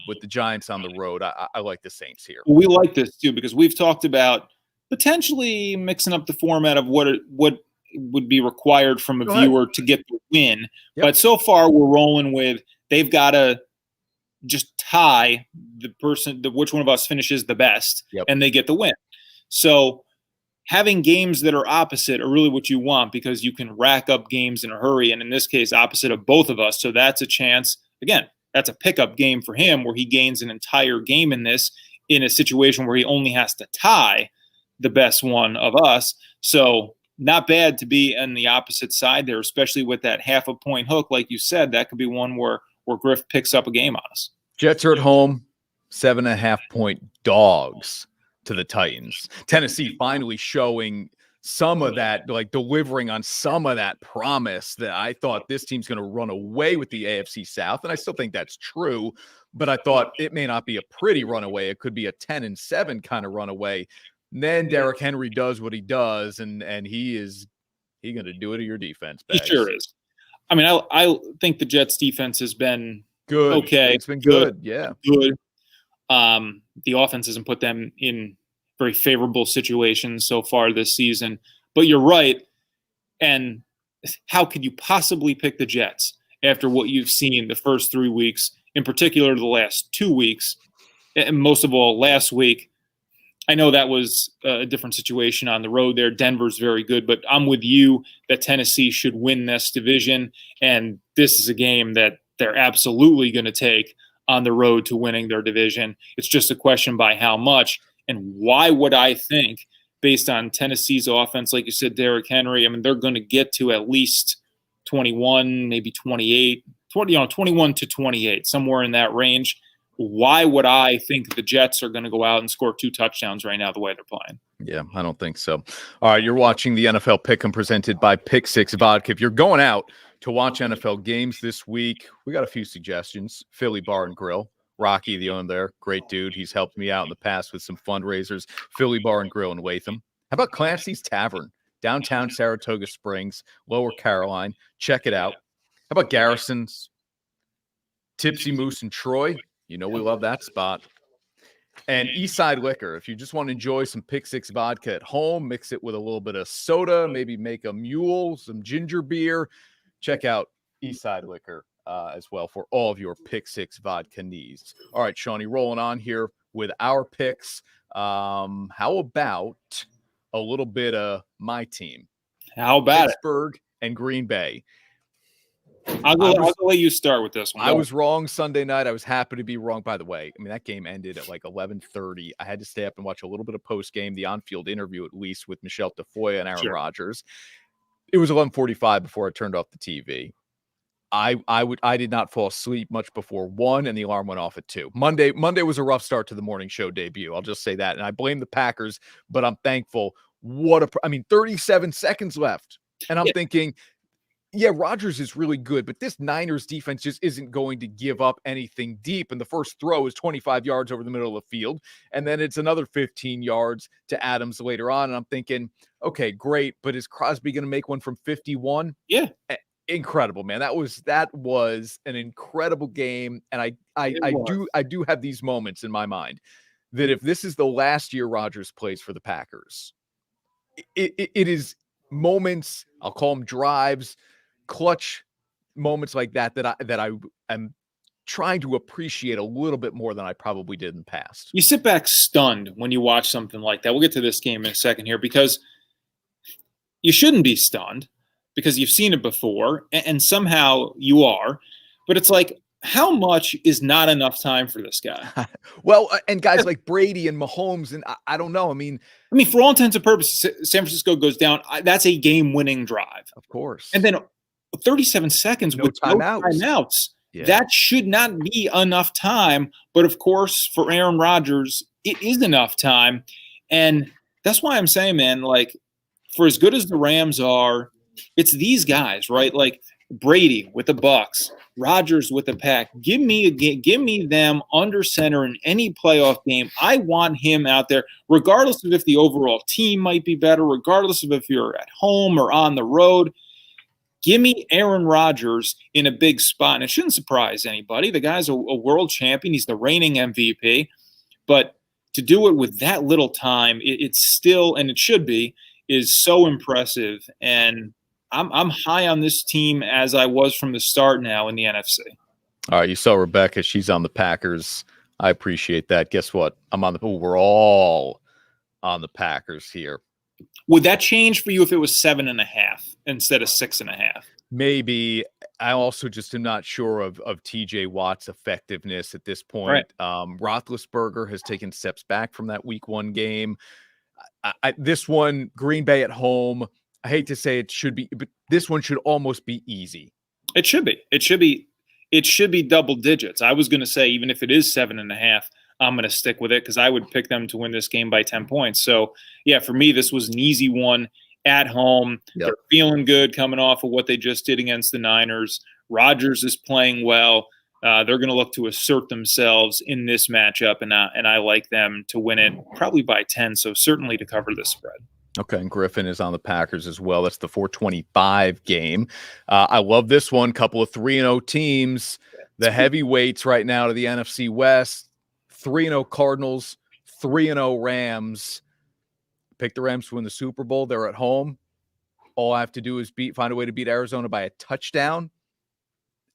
With the Giants on the road, I like the Saints here. We like this, too, because we've talked about potentially mixing up the format of what would be required from a viewer to get the win. Yep. But so far we're rolling with they've got to just tie the person, which one of us finishes the best, and they get the win. So having games that are opposite are really what you want because you can rack up games in a hurry. And in this case, opposite of both of us. So that's a chance. Again, that's a pickup game for him where he gains an entire game in this in a situation where he only has to tie. the best one of us. So not bad to be on the opposite side there, especially with that half a point hook. Like you said, that could be one where Griff picks up a game on us. Jets are at home, 7.5-point dogs to the Titans. Tennessee finally showing some of that, like delivering on some of that promise that I thought this team's going to run away with the AFC South. And I still think that's true, but I thought it may not be a pretty runaway. It could be a 10-7 kind of runaway. And then Derrick Henry does what he does, and he going to do it to your defense, Bags. He sure is. I mean, I think the Jets defense has been good. Okay. It's been good. Yeah. Good. The offense hasn't put them in very favorable situations so far this season. But you're right. And how could you possibly pick the Jets after what you've seen the first 3 weeks, in particular the last 2 weeks, and most of all last week? I know that was a different situation on the road there. Denver's very good, but I'm with you that Tennessee should win this division, and this is a game that they're absolutely going to take on the road to winning their division. It's just a question by how much. And why would I think, based on Tennessee's offense, like you said, Derrick Henry, I mean, they're going to get to at least 21, maybe 28, 21 to 28, somewhere in that range. Why would I think the Jets are going to go out and score 2 touchdowns right now the way they're playing? Yeah, I don't think so. All right, you're watching the NFL Pick'em presented by Pick Six Vodka. If you're going out to watch NFL games this week, we got a few suggestions. Philly Bar and Grill. Rocky, the owner there, great dude. He's helped me out in the past with some fundraisers. Philly Bar and Grill in Latham. How about Clancy's Tavern, downtown Saratoga Springs, Lower Caroline? Check it out. How about Garrison's Tipsy Moose in Troy? You know we love that spot. And Eastside Liquor. If you just want to enjoy some Pick Six vodka at home, mix it with a little bit of soda, maybe make a mule, some ginger beer, check out Eastside Liquor as well for all of your Pick Six vodka needs. All right, Shawnee, rolling on here with our picks. How about a little bit of my team? How about Pittsburgh and Green Bay? I'll let you start with this one. I was wrong Sunday night. I was happy to be wrong. By the way, I mean, that game ended at like 11:30. I had to stay up and watch a little bit of post game, the on-field interview at least with Michelle Tafoya and Aaron Rodgers. It was 11:45 before I turned off the TV. I did not fall asleep much before 1, and the alarm went off at 2. Monday was a rough start to the morning show debut. I'll just say that, and I blame the Packers, but I'm thankful. 37 seconds left, and I'm thinking, yeah, Rodgers is really good, but this Niners defense just isn't going to give up anything deep. And the first throw is 25 yards over the middle of the field. And then it's another 15 yards to Adams later on. And I'm thinking, okay, great. But is Crosby going to make one from 51? Yeah. Incredible, man. That was an incredible game. And I do have these moments in my mind that if this is the last year Rodgers plays for the Packers, it is moments, I'll call them drives, clutch moments like that I am trying to appreciate a little bit more than I probably did in the past. You sit back stunned when you watch something like that. We'll get to this game in a second here, because you shouldn't be stunned because you've seen it before, and somehow you are. But it's like, how much is not enough time for this guy? Well, and guys like Brady and Mahomes, and I don't know. I mean, for all intents and purposes, San Francisco goes down. That's a game-winning drive. Of course. And then 37 seconds with no timeouts. Yeah. That should not be enough time. But, of course, for Aaron Rodgers, it is enough time. And that's why I'm saying, man, like, for as good as the Rams are, it's these guys, right? Like Brady with the Bucks, Rodgers with the Pack. Give me them under center in any playoff game. I want him out there, regardless of if the overall team might be better, regardless of if you're at home or on the road. Give me Aaron Rodgers in a big spot. And it shouldn't surprise anybody. The guy's a world champion. He's the reigning MVP. But to do it with that little time, it's still, and it should be, is so impressive. And I'm high on this team as I was from the start now in the NFC. All right, you saw Rebecca. She's on the Packers. I appreciate that. Guess what? We're all on the Packers here. Would that change for you if it was 7.5 instead of 6.5? Maybe. I also just am not sure of TJ Watt's effectiveness at this point. Right. Roethlisberger has taken steps back from that week 1 game. This one, Green Bay at home, I hate to say it should be, but this one should almost be easy. It should be. It should be double digits. I was going to say, even if it is 7.5, I'm going to stick with it because I would pick them to win this game by 10 points. So, yeah, for me, this was an easy one at home. Yep. They're feeling good coming off of what they just did against the Niners. Rodgers is playing well. They're going to look to assert themselves in this matchup, and I like them to win it probably by 10, so certainly to cover the spread. Okay, and Griffin is on the Packers as well. That's the 425 game. I love this one. Couple of 3-0 teams. The heavyweights right now to the NFC West. 3-0 Cardinals, 3-0 Rams. Pick the Rams to win the Super Bowl. They're at home. All I have to do is find a way to beat Arizona by a touchdown.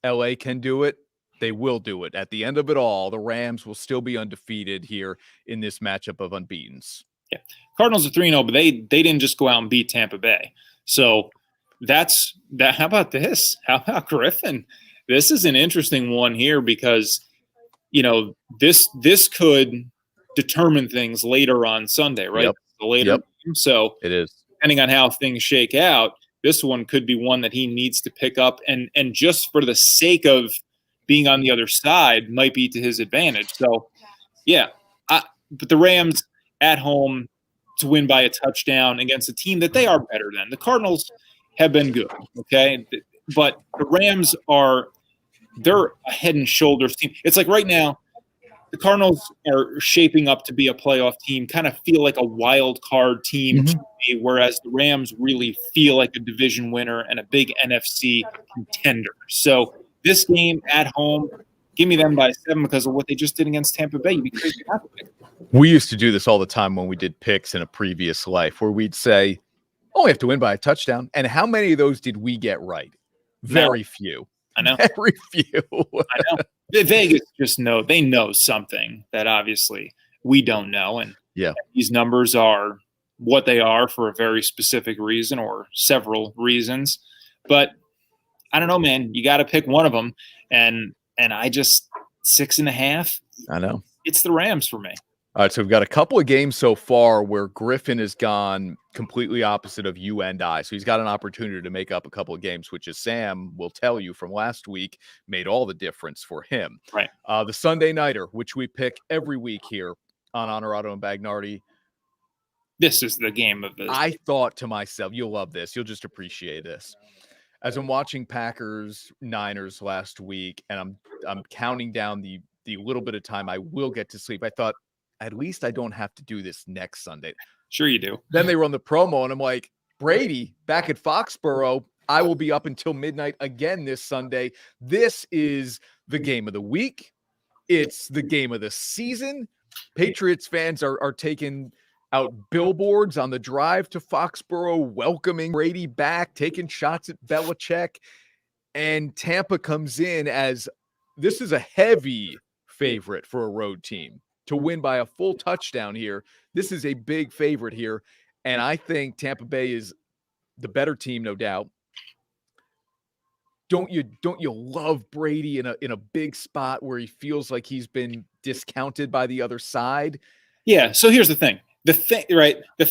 LA can do it. They will do it. At the end of it all, the Rams will still be undefeated here in this matchup of unbeatens. Yeah. Cardinals are 3-0, but they didn't just go out and beat Tampa Bay. So that's that. How about this? How about Griffin? This is an interesting one here because, this could determine things later on Sunday, right? Yep. The later game. So it is. Depending on how things shake out, this one could be one that he needs to pick up. And just for the sake of being on the other side might be to his advantage. So, yeah. But the Rams at home to win by a touchdown against a team that they are better than. The Cardinals have been good, okay? But the Rams they're a head and shoulders team. It's like right now, the Cardinals are shaping up to be a playoff team, kind of feel like a wild card team to me, whereas the Rams really feel like a division winner and a big NFC contender. So this game at home, give me them by 7 because of what they just did against Tampa Bay. You'd be crazy not to pick them. We used to do this all the time when we did picks in a previous life where we'd say, oh, we have to win by a touchdown. And how many of those did we get right? Very few. I know. Very few. I know. Vegas just they know something that obviously we don't know. And these numbers are what they are for a very specific reason or several reasons. But I don't know, man. You got to pick one of them. And I just 6.5. I know. It's the Rams for me. All right, so we've got a couple of games so far where Griffin has gone completely opposite of you and I. So he's got an opportunity to make up a couple of games, which, as Sam will tell you from last week, made all the difference for him. Right. The Sunday Nighter, which we pick every week here on Onorato and Bagnardi. This is the game of this. I thought to myself, you'll love this. You'll just appreciate this. As I'm watching Packers Niners last week, and I'm counting down the little bit of time I will get to sleep, I thought, at least I don't have to do this next Sunday. Sure you do. Then they run the promo, and I'm like, Brady, back at Foxborough, I will be up until midnight again this Sunday. This is the game of the week. It's the game of the season. Patriots fans are taking out billboards on the drive to Foxborough, welcoming Brady back, taking shots at Belichick. And Tampa comes in as this is a heavy favorite for a road team to win by a full touchdown here. This is a big favorite here. And I think Tampa Bay is the better team, no doubt. Don't you love Brady in a big spot where he feels like he's been discounted by the other side? Yeah. So here's the thing. The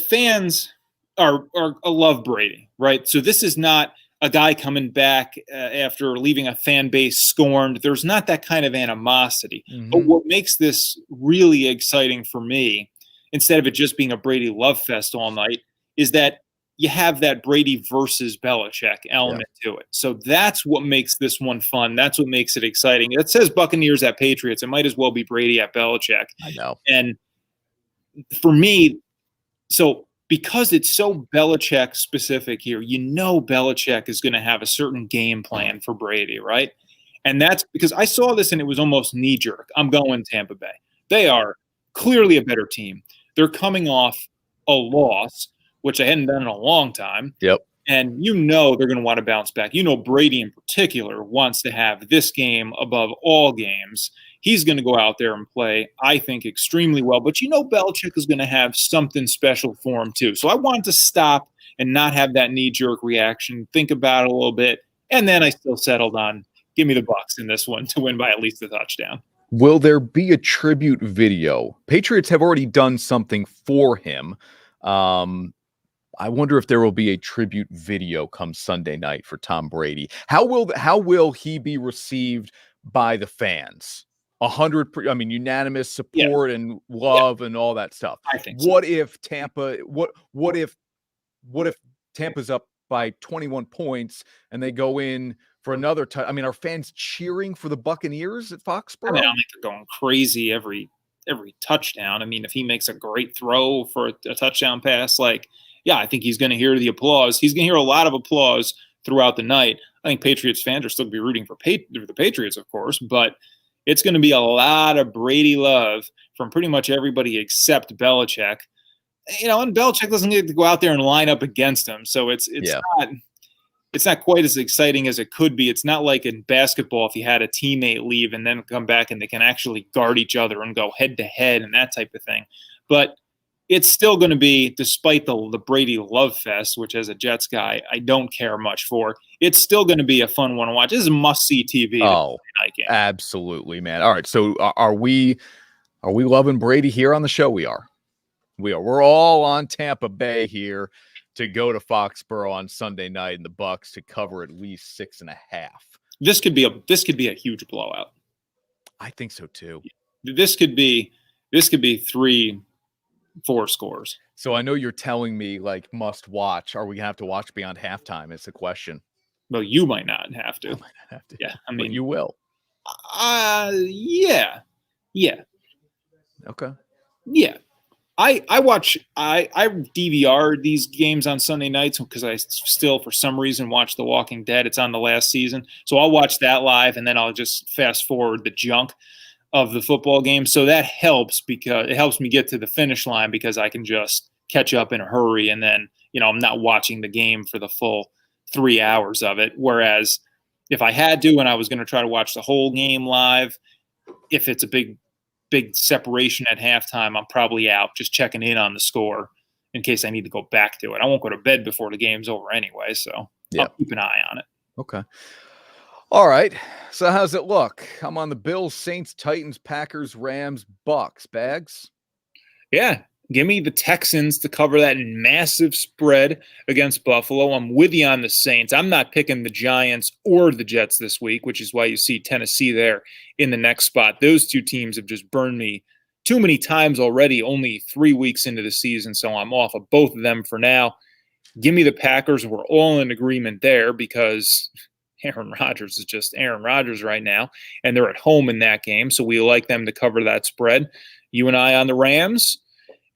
fans are love Brady, right? So this is not a guy coming back after leaving a fan base scorned. There's not that kind of animosity. Mm-hmm. But what makes this really exciting for me, instead of it just being a Brady love fest all night, is that you have that Brady versus Belichick element to it. So that's what makes this one fun. That's what makes it exciting. It says Buccaneers at Patriots. It might as well be Brady at Belichick. I know. And for me, so because it's so Belichick specific here, Belichick is going to have a certain game plan for Brady, right? And that's because I saw this and it was almost knee jerk. I'm going Tampa Bay. They are clearly a better team. They're coming off a loss, which they hadn't done in a long time. Yep. And they're going to want to bounce back. Brady in particular wants to have this game above all games. He's going to go out there and play, I think, extremely well. But Belichick is going to have something special for him too. So I wanted to stop and not have that knee-jerk reaction, think about it a little bit, and then I still settled on give me the Bucs in this one to win by at least a touchdown. Will there be a tribute video? Patriots have already done something for him. I wonder if there will be a tribute video come Sunday night for Tom Brady. How will he be received by the fans? 100, I mean, unanimous support and love and all that stuff. I think What if Tampa? What if Tampa's up by 21 points and they go in for another I mean, are fans cheering for the Buccaneers at Foxborough? I mean, I don't think they're going crazy every touchdown. I mean, if he makes a great throw for a touchdown pass, like, yeah, I think he's going to hear the applause. He's going to hear a lot of applause throughout the night. I think Patriots fans are still going to be rooting for the Patriots, of course, but it's going to be a lot of Brady love from pretty much everybody except Belichick. You know, and Belichick doesn't get to go out there and line up against him, so it's not quite as exciting as it could be. It's not like in basketball if you had a teammate leave and then come back and they can actually guard each other and go head to head and that type of thing. But it's still going to be, despite the Brady love fest, which as a Jets guy, I don't care much for, it's still going to be a fun one to watch. This is a must-see TV. Oh, absolutely, man. All right, so are we loving Brady here on the show? We are. We're all on Tampa Bay here to go to Foxborough on Sunday night and the Bucs to cover at least 6.5. This could be a huge blowout. I think so too. This could be 3-4 scores. So I know you're telling me like must watch. Are we gonna have to watch beyond halftime? It's the question. Well, you might not have to. I might not have to. Yeah, I mean, but you will. Yeah. Okay. Yeah. I DVR these games on Sunday nights because I still, for some reason, watch The Walking Dead. It's on the last season. So I'll watch that live, and then I'll just fast forward the junk of the football game. So that helps because it helps me get to the finish line because I can just catch up in a hurry. And then, you know, I'm not watching the game for the full 3 hours of it. Whereas if I had to and I was going to try to watch the whole game live, if it's a big separation at halftime, I'm probably out just checking in on the score in case I need to go back to it. I won't go to bed before the game's over anyway, so I'll keep an eye on it. Okay. All right. So how's it look? I'm on the Bills, Saints, Titans, Packers, Rams, Bucks. Bags? Yeah. Give me the Texans to cover that massive spread against Buffalo. I'm with you on the Saints. I'm not picking the Giants or the Jets this week, which is why you see Tennessee there in the next spot. Those two teams have just burned me too many times already, only 3 weeks into the season, so I'm off of both of them for now. Give me the Packers. We're all in agreement there because Aaron Rodgers is just Aaron Rodgers right now, and they're at home in that game, so we like them to cover that spread. You and I on the Rams.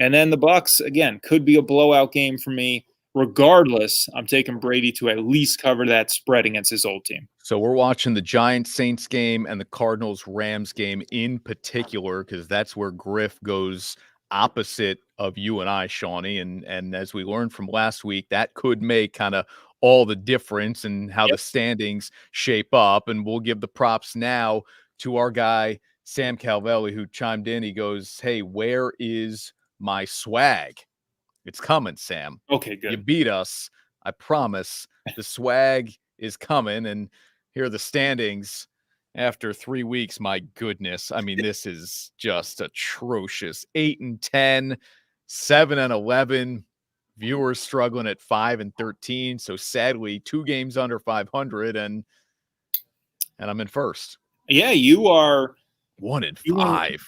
And then the Bucks, again, could be a blowout game for me. Regardless, I'm taking Brady to at least cover that spread against his old team. So we're watching the Giants-Saints game and the Cardinals-Rams game in particular because that's where Griff goes opposite of you and I, Shawnee. And as we learned from last week, that could make kind of all the difference in how the standings shape up. And we'll give the props now to our guy, Sam Calvelli, who chimed in. He goes, hey, where is my swag? It's coming, Sam. Okay, good. You beat us. I promise. The swag is coming. And here are the standings after 3 weeks. My goodness. I mean, this is just atrocious. 8-10, 7-11. Viewers struggling at 5-13. So sadly, 2 games under 500, and I'm in first. Yeah, you are 1-5.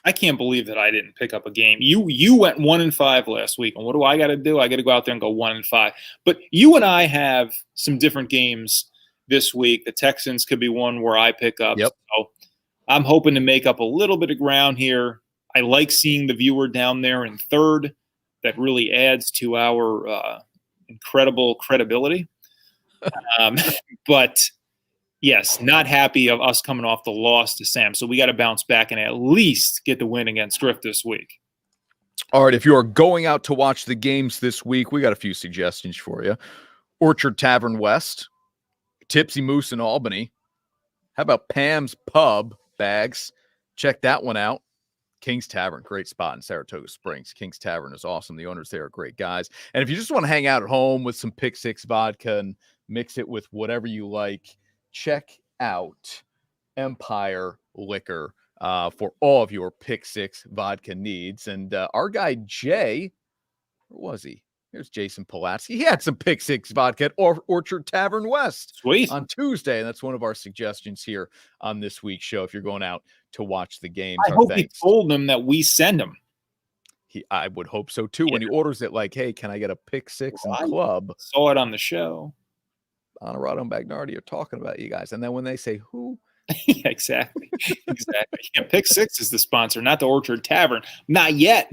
I can't believe that I didn't pick up a game. You went 1-5 last week, and what do I got to do? I got to go out there and go 1-5. But you and I have some different games this week. The Texans could be one where I pick up. Yep. So I'm hoping to make up a little bit of ground here. I like seeing the viewer down there in third. That really adds to our incredible credibility. But yes, not happy of us coming off the loss to Sam. So we got to bounce back and at least get the win against Griff this week. All right, if you are going out to watch the games this week, we got a few suggestions for you. Orchard Tavern West, Tipsy Moose in Albany. How about Pam's Pub, Bags? Check that one out. King's Tavern, great spot in Saratoga Springs. King's Tavern is awesome. The owners there are great guys. And if you just want to hang out at home with some Pick Six vodka and mix it with whatever you like, check out Empire Liquor for all of your Pick Six vodka needs. And our guy Jay Where was he? Here's Jason Pulaski. He had some Pick Six Vodka at Orchard Tavern West on Tuesday, and that's one of our suggestions here on this week's show if you're going out to watch the games. I hope he told them that we send him. I would hope so, too. When he orders it, like, hey, can I get a Pick Six and Club? Saw it on the show. Onorato and Bagnardi are talking about you guys. And then when they say who? Yeah, exactly. Exactly. Yeah, Pick Six is the sponsor, not the Orchard Tavern. Not yet.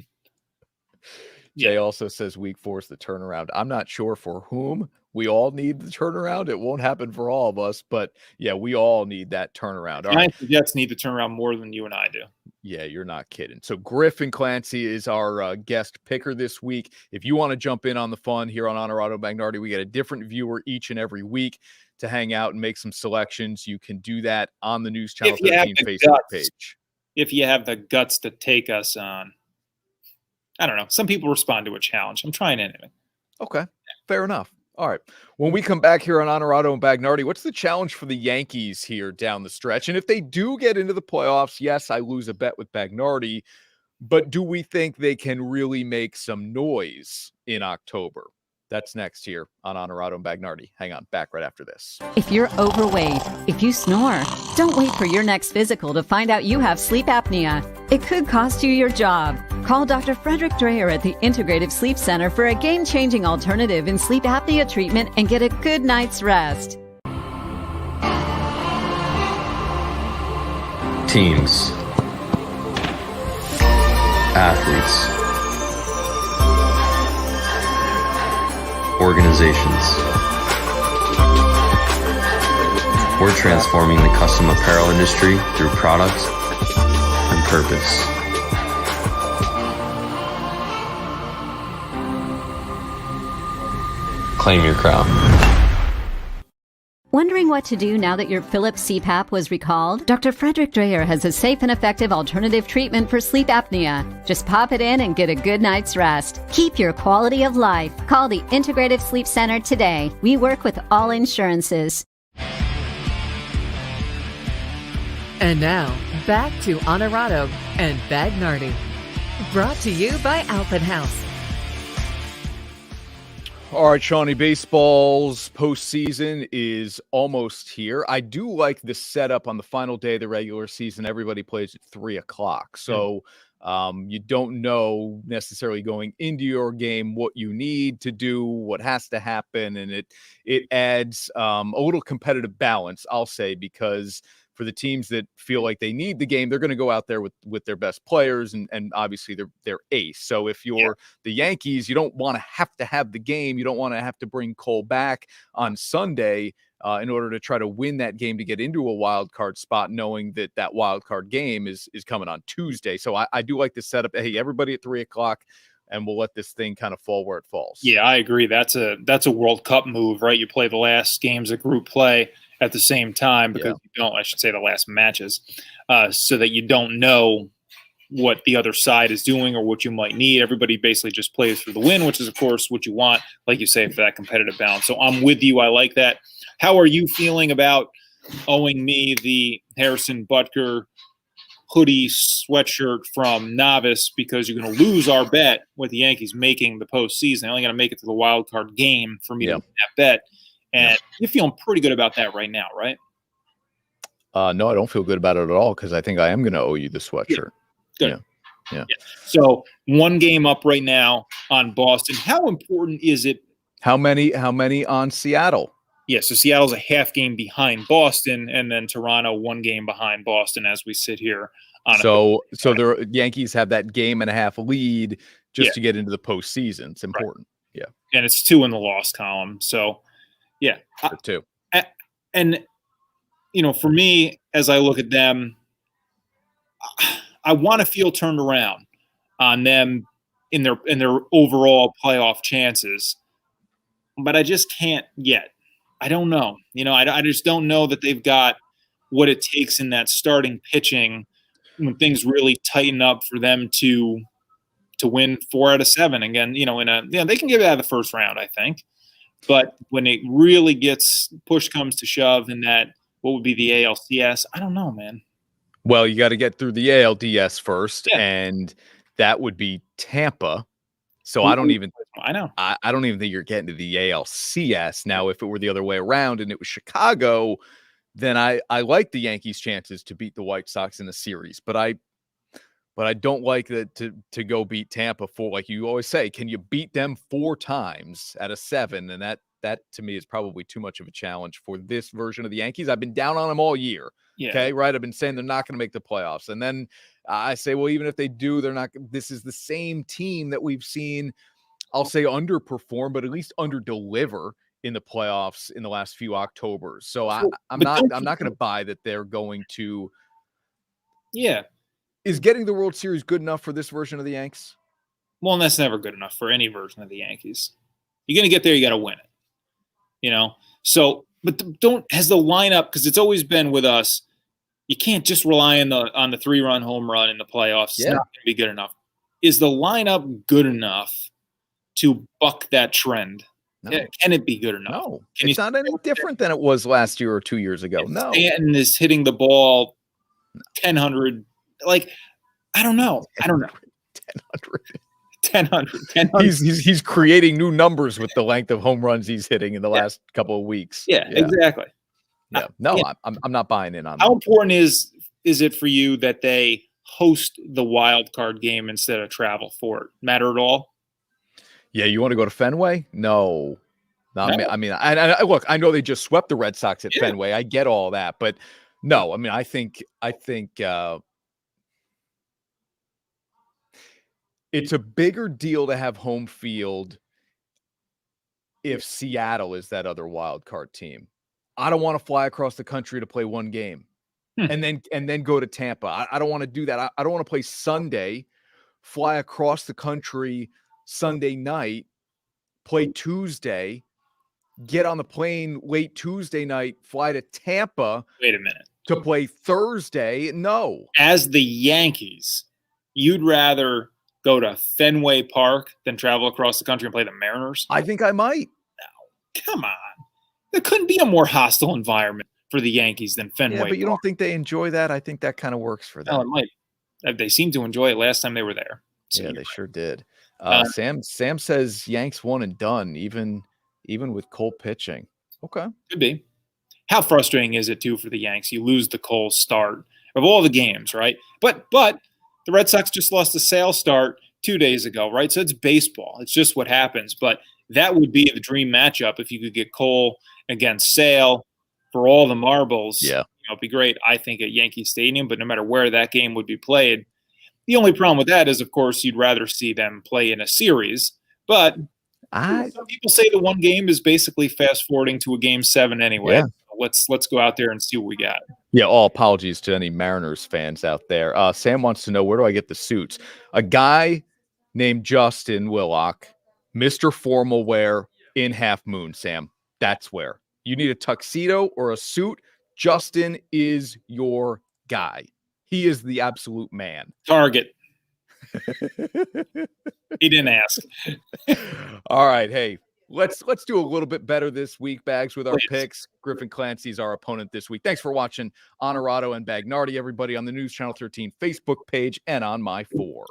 Jay also says week 4 is the turnaround. I'm not sure for whom. We all need the turnaround. It won't happen for all of us, but yeah, we all need that turnaround. All right. The Jets need to turn around more than you and I do. Yeah, you're not kidding. So Griffin Clancy is our guest picker this week. If you want to jump in on the fun here on Onorato Bagnardi, we get a different viewer each and every week to hang out and make some selections. You can do that on the News Channel 13 Facebook page. If you have the guts to take us on. I don't know. Some people respond to a challenge. I'm trying anyway. Okay, fair enough. All right. When we come back here on Onorato and Bagnardi, what's the challenge for the Yankees here down the stretch? And if they do get into the playoffs, yes, I lose a bet with Bagnardi, but do we think they can really make some noise in October? That's next here on Onorato and Bagnardi. Hang on, back right after this. If you're overweight, if you snore, don't wait for your next physical to find out you have sleep apnea. It could cost you your job. Call Dr. Frederick Dreyer at the Integrative Sleep Center for a game-changing alternative in sleep apnea treatment and get a good night's rest. Teams. Athletes. Organizations. We're transforming the custom apparel industry through product and purpose. Claim your crown. Wondering what to do now that your Philips CPAP was recalled? Dr. Frederick Dreyer has a safe and effective alternative treatment for sleep apnea. Just pop it in and get a good night's rest. Keep your quality of life. Call the Integrative Sleep Center today. We work with all insurances. And now, back to Onorato and Bagnardi. Brought to you by Alpin Haus. All right, Shawnee, baseball's postseason is almost here. I do like the setup on the final day of the regular season. Everybody plays at 3 o'clock. So you don't know necessarily going into your game what you need to do, what has to happen. And it adds a little competitive balance, I'll say, because for the teams that feel like they need the game, they're going to go out there with their best players and obviously their ace. So if you're the Yankees, you don't want to have the game. You don't want to have to bring Cole back on Sunday in order to try to win that game to get into a wild card spot, knowing that wild card game is coming on Tuesday. So I do like the setup. Hey, everybody at 3 o'clock, and we'll let this thing kind of fall where it falls. Yeah, I agree. That's a World Cup move, right? You play the last games of group play at the same time because I should say the last matches, so that you don't know what the other side is doing or what you might need. Everybody basically just plays for the win, which is, of course, what you want, like you say, for that competitive balance. So I'm with you. I like that. How are you feeling about owing me the Harrison Butker hoodie sweatshirt from Novice because you're going to lose our bet with the Yankees making the postseason? They're only going to make it to the wild card game for me to win that bet. And you're feeling pretty good about that right now, right? No, I don't feel good about it at all because I think I am going to owe you the sweatshirt. Good. Yeah. So 1 game up right now on Boston. How important is it? How many on Seattle? Yeah, so Seattle's a half game behind Boston, and then Toronto 1 game behind Boston as we sit here. So the Yankees have that game and a half lead just to get into the postseason. It's important. Right. Yeah. And it's 2 in the loss column. So, yeah. 2. And, for me, as I look at them, I want to feel turned around on them in their overall playoff chances, but I just can't yet. I don't know. I just don't know that they've got what it takes in that starting pitching when things really tighten up for them to win 4 out of 7 again. They can get it out of the first round, I think, but when it really push comes to shove in that what would be the ALCS, I don't know, man. Well, you got to get through the ALDS first, and that would be Tampa. So I don't even I know. I don't even think you're getting to the ALCS. Now, if it were the other way around and it was Chicago, then I like the Yankees' chances to beat the White Sox in the series. But I don't like that to go beat Tampa for, like you always say, can you beat them 4 times out of 7? And that to me is probably too much of a challenge for this version of the Yankees. I've been down on them all year. Yeah. Okay, right? I've been saying they're not going to make the playoffs. And then I say, well, even if they do, they're not. This is the same team that we've seen, I'll say underperform, but at least underdeliver in the playoffs in the last few Octobers. So I'm not going to buy that they're going to. Yeah. Is getting the World Series good enough for this version of the Yanks? Well, and that's never good enough for any version of the Yankees. You're going to get there, you got to win it. You know? So, but has the lineup, because it's always been with us, you can't just rely on the 3-run home run in the playoffs. It's not going to be good enough. Is the lineup good enough to buck that trend? No. Can it be good enough? No. It's not any different than it was last year or 2 years ago. No. Stanton is hitting the ball 1,000. Like, I don't know. 1,000. He's creating new numbers with the length of home runs he's hitting in the last couple of weeks. Yeah, exactly. Yeah. No, I'm not buying in on How that. important is it for you that they host the wild card game instead of travel for it? Matter at all? Yeah, you want to go to Fenway? No. I mean, look, I know they just swept the Red Sox at Fenway. I get all that, but no, I mean, I think it's a bigger deal to have home field if Seattle is that other wild card team. I don't want to fly across the country to play one game and then go to Tampa. I don't want to do that. I don't want to play Sunday, fly across the country Sunday night, play Tuesday, get on the plane late Tuesday night, fly to Tampa. Wait a minute. To play Thursday. No. As the Yankees, you'd rather go to Fenway Park than travel across the country and play the Mariners? I think I might. No. Come on. There couldn't be a more hostile environment for the Yankees than Fenway Park. But you Park. don't think they enjoy that? I think that kind of works for them. No, it might. They seemed to enjoy it last time they were there. So they sure did. Sam says Yanks one and done, even with Cole pitching. Okay. Could be. How frustrating is it, too, for the Yanks? You lose the Cole start of all the games, right? But the Red Sox just lost a Sale start 2 days ago, right? So it's baseball. It's just what happens. But that would be the dream matchup if you could get Cole against Sale for all the marbles. Yeah. It'd be great, I think, at Yankee Stadium. But no matter where that game would be played, the only problem with that is, of course, you'd rather see them play in a series. But some people say the one game is basically fast-forwarding to a Game 7 anyway. Yeah. Let's go out there and see what we got. Yeah, all apologies to any Mariners fans out there. Sam wants to know, where do I get the suits? A guy named Justin Willock, Mr. Formal Wear in Half Moon, Sam. That's where. You need a tuxedo or a suit. Justin is your guy. He is the absolute man. Target. He didn't ask. All right, hey. Let's do a little bit better this week, Bags, with our picks. Griffin Clancy's our opponent this week. Thanks for watching Onorato and Bagnardi, everybody on the News Channel 13 Facebook page and on my 4.